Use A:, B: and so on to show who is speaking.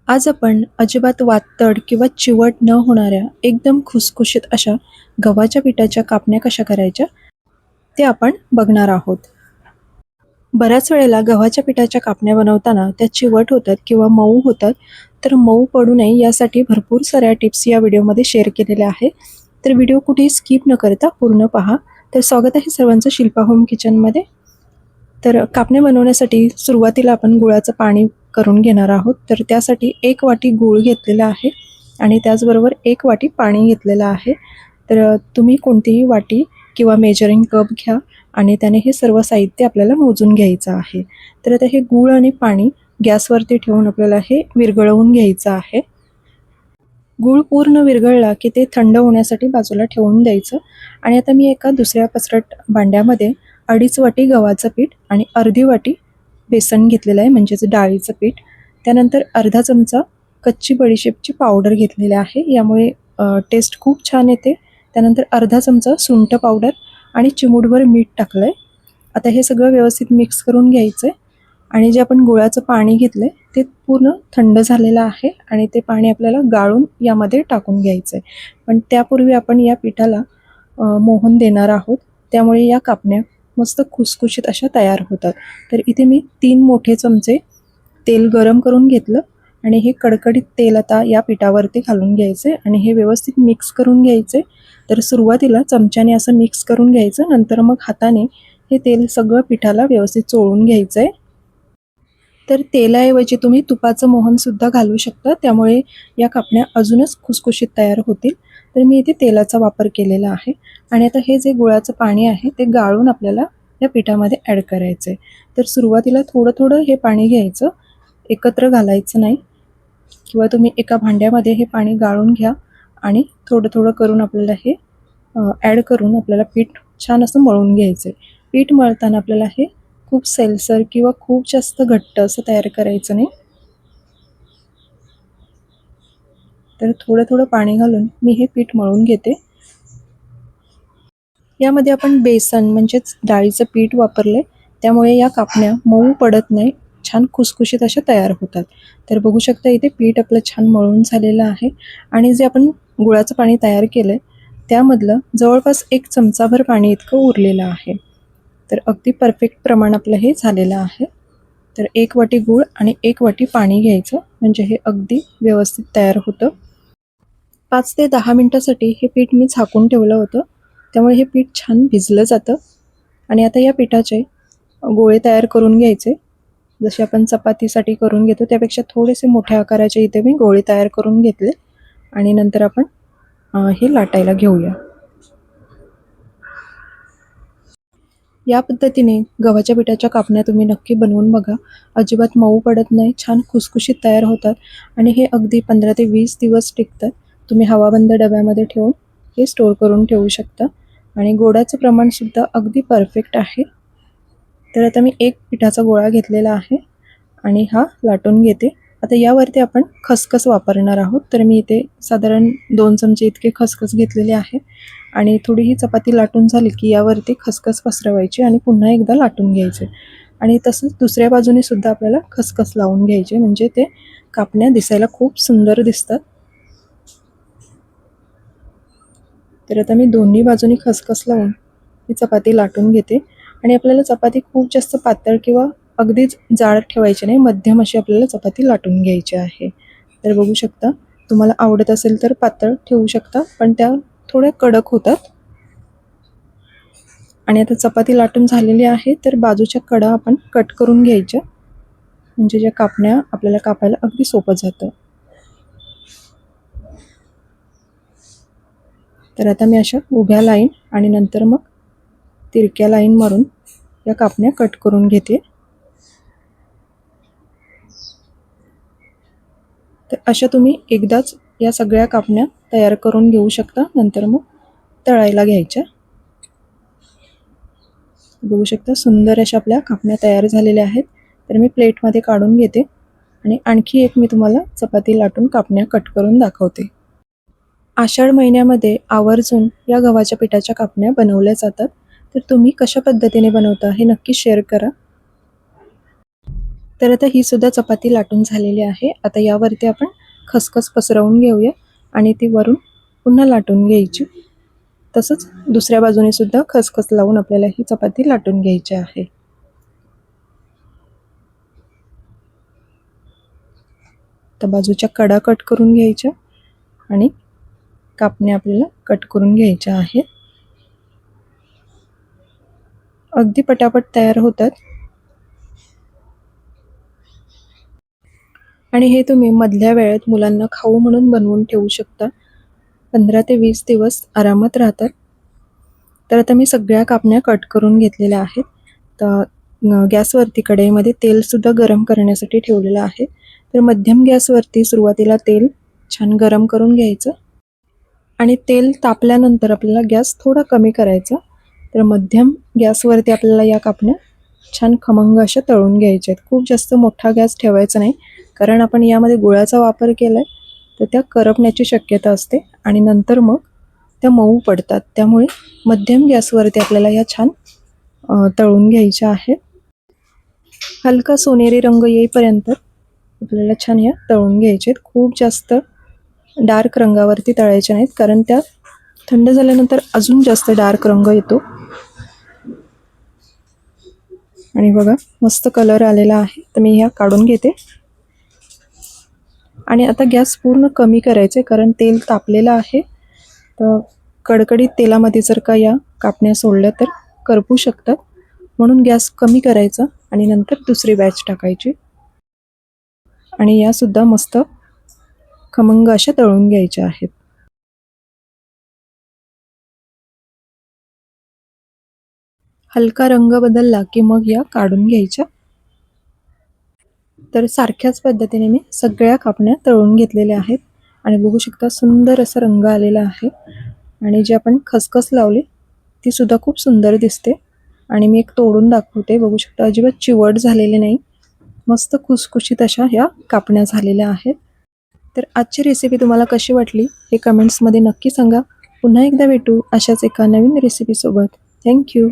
A: आज आपण अजिबात वातड किंवा चिवट न होणाऱ्या एकदम खुसखुशीत अशा गव्हाच्या पिठाच्या कापण्या कशा करायच्या ते आपण बघणार आहोत. बऱ्याच वेळेला गव्हाच्या पिठाच्या कापण्या बनवताना त्या चिवट होतात किंवा मऊ होतात. तर मऊ पडू नये यासाठी भरपूर साऱ्या टिप्स या व्हिडिओमध्ये शेअर केलेल्या आहेत. तर व्हिडिओ कुठेही स्किप न करता पूर्ण पहा. तर स्वागत आहे सर्वांचं शिल्पा होम किचनमध्ये. तर कापण्या बनवण्यासाठी सुरुवातीला आपण गुळाचं पाणी करून घेणार आहोत. तर त्यासाठी 1 वाटी गूळ घेतलेला आहे आणि त्याचबरोबर 1 वाटी पाणी घेतलेलं आहे. तर तुम्ही कोणतीही वाटी किंवा मेजरिंग कप घ्या आणि त्याने हे सर्व साहित्य आपल्याला मोजून घ्यायचं आहे. तर आता हे गूळ आणि पाणी गॅसवरती ठेवून आपल्याला हे विरघळवून घ्यायचं आहे. गूळ पूर्ण विरघळला की ते थंड होण्यासाठी बाजूला ठेवून द्यायचं. आणि आता मी एका दुसऱ्या पसरट भांड्यामध्ये 2.5 वाटी गव्हाचं पीठ आणि अर्धी वाटी बेसन घेतलेलं आहे, म्हणजेच डाळीचं पीठ. त्यानंतर अर्धा चमचा कच्ची बडीशेपची पावडर घेतलेली आहे, यामुळे टेस्ट खूप छान येते. त्यानंतर अर्धा चमचा सुंठ पावडर आणि चिमूटभर मीठ टाकलं आहे. आता हे सगळं व्यवस्थित मिक्स करून घ्यायचं आहे. आणि जे आपण गुळाचं पाणी घेतलं आहे ते पूर्ण थंड झालेलं आहे आणि ते पाणी आपल्याला गाळून यामध्ये टाकून घ्यायचं आहे. पण त्यापूर्वी आपण या पिठाला मोहन देणार आहोत, त्यामुळे या कापण्या मस्त खुसखुशीत अशा तयार होतात. तर इथे मी 3 मोठे चमचे तेल गरम करून घेतलं आणि हे कडकडीत तेल आता या पिठावरती घालून घ्यायचे आणि हे व्यवस्थित मिक्स करून घ्यायचे. तर सुरुवातीला चमच्याने असं मिक्स करून घ्यायचं, नंतर मग हाताने हे तेल सगळं पिठाला व्यवस्थित चोळून घ्यायचं आहे. तर तेलाऐवजी तुम्ही तुपाचं मोहनसुद्धा घालू शकता, त्यामुळे या कापण्या अजूनच खुसखुशीत तयार होतील. तर मी इथे तेलाचा वापर केलेला आहे. आणि आता हे जे गुळाचं पाणी आहे ते गाळून आपल्याला या पिठामध्ये ॲड करायचं आहे. तर सुरुवातीला थोडं थोडं हे पाणी घ्यायचं, एकत्र घालायचं नाही. किंवा तुम्ही एका भांड्यामध्ये हे पाणी गाळून घ्या आणि थोडं थोडं करून आपल्याला हे ॲड करून आपल्याला पीठ छान असं मळून घ्यायचं आहे. पीठ मळताना आपल्याला हे खूप सैलसर किंवा खूप जास्त घट्ट असं तयार करायचं नाही. तर थोडं थोडं पाणी घालून मी हे पीठ मळून घेते. यामध्ये आपण बेसन म्हणजेच डाळीचं पीठ वापरले, त्यामुळे या कापण्या मऊ पडत नाही, छान खुसखुशीत अशा तयार होतात. तर बघू शकता इथे पीठ आपलं छान मळून झालेलं आहे आणि जे आपण गुळाचं पाणी तयार केलं आहे त्यामधलं जवळपास 1 चमचाभर पाणी इतकं उरलेलं आहे. तर अगदी परफेक्ट प्रमाण आपलं हे झालेलं आहे. तर 1 वाटी गूळ आणि 1 वाटी पाणी घ्यायचं, म्हणजे हे अगदी व्यवस्थित तयार होतं. 5 ते 10 मिनटासाठी हे पीठ मी झाकून ठेवलं होतं, त्यामुळे हे पीठ छान भिजलं जातं. आणि आता या पिठाचे गोळे तयार करून घ्यायचे, जसे आपण चपातीसाठी करून घेतो त्यापेक्षा थोडेसे मोठ्या आकाराचे इथे मी गोळे तयार करून घेतले. आणि नंतर आपण हे लाटायला घेऊया. या पद्धतीने गव्हाच्या पिठाच्या कापण्या तुम्ही नक्की बनवून बघा. अजिबात मऊ पडत नाही, छान खुसखुशीत तयार होतात आणि हे अगदी 15 ते 20 दिवस टिकतात. तुम्ही हवाबंद डब्यामध्ये ठेवून हे स्टोअर करून ठेवू शकता. आणि गोडाचं प्रमाणसुद्धा अगदी परफेक्ट आहे. तर आता मी 1 पिठाचा गोळा घेतलेला आहे आणि हा लाटून घेते. आता यावरती आपण खसखस वापरणार आहोत. तर मी इथे साधारण 2 चमचे इतके खसखस घेतलेले आहे आणि थोडी ही चपाती लाटून झाली की यावरती खसखस पसरवायची आणि पुन्हा एकदा लाटून घ्यायचे. आणि तसंच दुसऱ्या बाजूने सुद्धा आपल्याला खसखस लावून घ्यायचे, म्हणजे ते कापण्या दिसायला खूप सुंदर दिसतात. तर आता मी दोन्ही बाजूनी खसखस लावून ही चपाती लाटून घेते. आणि आपल्याला चपाती खूप जास्त पातळ किंवा अगदीच जाड ठेवायची नाही, मध्यम अशी आपल्याला चपाती लाटून घ्यायची आहे. तर बघू शकता, तुम्हाला आवडत असेल तर पातळ ठेवू शकता, पण त्या थोड्या कडक होतात. आणि आता चपाती लाटून झालेली आहे, तर बाजूच्या कडा आपण कट करून घ्यायच्या, म्हणजे ज्या कापण्या आपल्याला कापायला अगदी सोपं जातं. तर आता मी अशा उभ्या लाईन आणि नंतर मग तिरक्या लाईन मारून या कापण्या कट करून घेते. तर अशा तुम्ही एकदाच या सगळ्या कापण्या तयार करून घेऊ शकता, नंतर मग तळायला घ्यायच्या. बघू शकता सुंदर अशा आपल्या कापण्या तयार झालेल्या आहेत. तर मी प्लेटमध्ये काढून घेते आणि आणखी एक मी तुम्हाला चपाती लाटून कापण्या कट करून दाखवते. आषाढ महिन्यामध्ये आवर्जून या गव्हाच्या पिठाच्या कापण्या बनवल्या जातात. तर तुम्ही कशा पद्धतीने बनवता हे नक्की शेअर करा. तर आता ही सुद्धा चपाती लाटून झालेली आहे. आता यावरती आपण खसखस पसरवून घेऊया आणि ती वरून पुन्हा लाटून घ्यायची. तसंच दुसऱ्या बाजूने सुद्धा खसखस लावून आपल्याला ही चपाती लाटून घ्यायची आहे. तर बाजूच्या कडा कट करून घ्यायच्या आणि कापण्या आपल्याला कट करून घ्यायच्या आहेत. अगदी पटापट तयार होतात आणि हे तुम्ही मधल्या वेळेत मुलांना खाऊ म्हणून बनवून ठेवू शकता. 15 ते 20 दिवस आरामात राहतात. तर आता मी सगळ्या कापण्या कट करून घेतलेल्या आहेत. तर गॅसवरती कढईमध्ये तेलसुद्धा गरम करण्यासाठी ठेवलेलं आहे. तर मध्यम गॅसवरती सुरुवातीला तेल छान गरम करून घ्यायचं आणि तेल तापल्यानंतर आपल्याला गॅस थोडा कमी करायचा. तर मध्यम गॅसवरती आपल्याला या कापण्या छान खमंग अशा तळून घ्यायच्या आहेत. खूप जास्त मोठा गॅस ठेवायचा नाही, कारण आपण यामध्ये गुळाचा वापर केला आहे, तर त्या करपण्याची शक्यता असते आणि नंतर मग त्या मऊ पडतात. त्यामुळे मध्यम गॅसवरती आपल्याला या छान तळून घ्यायच्या आहेत. हलका सोनेरी रंग येईपर्यंत आपल्याला छान या तळून घ्यायचे आहेत. खूप जास्त डार्क रंगावरती तळायच्या नाहीत, कारण त्या थंड झाल्यानंतर अजून जास्त डार्क रंग येतो. आणि बघा मस्त कलर आलेला आहे. तर मी ह्या काढून घेते आणि आता गॅस पूर्ण कमी करायचे, कारण तेल तापलेलं आहे. तर कडकडीत तेलामध्ये जर का या कापण्या सोडल्या तर करपू शकतात, म्हणून गॅस कमी करायचा आणि नंतर दुसरी बॅच टाकायची आणि यासुद्धा मस्त खमंग अशा तळून घ्यायच्या आहेत. हलका रंग बदलला की मग या काढून घ्यायच्या. तर सारख्याच पद्धतीने मी सगळ्या कापण्या तळून घेतलेल्या आहेत आणि बघू शकता सुंदर असा रंग आलेला आहे. आणि जी आपण खसखस लावली ती सुद्धा खूप सुंदर दिसते. आणि मी एक तोडून दाखवते. बघू शकता अजिबात चिवट झालेले नाही, मस्त खुसखुशीत अशा ह्या कापण्या झालेल्या आहेत. तर आजची रेसिपी तुम्हाला कशी वाटली हे कमेंट्समध्ये नक्की सांगा. पुन्हा एकदा भेटू अशाच एका नवीन रेसिपीसोबत. थँक्यू.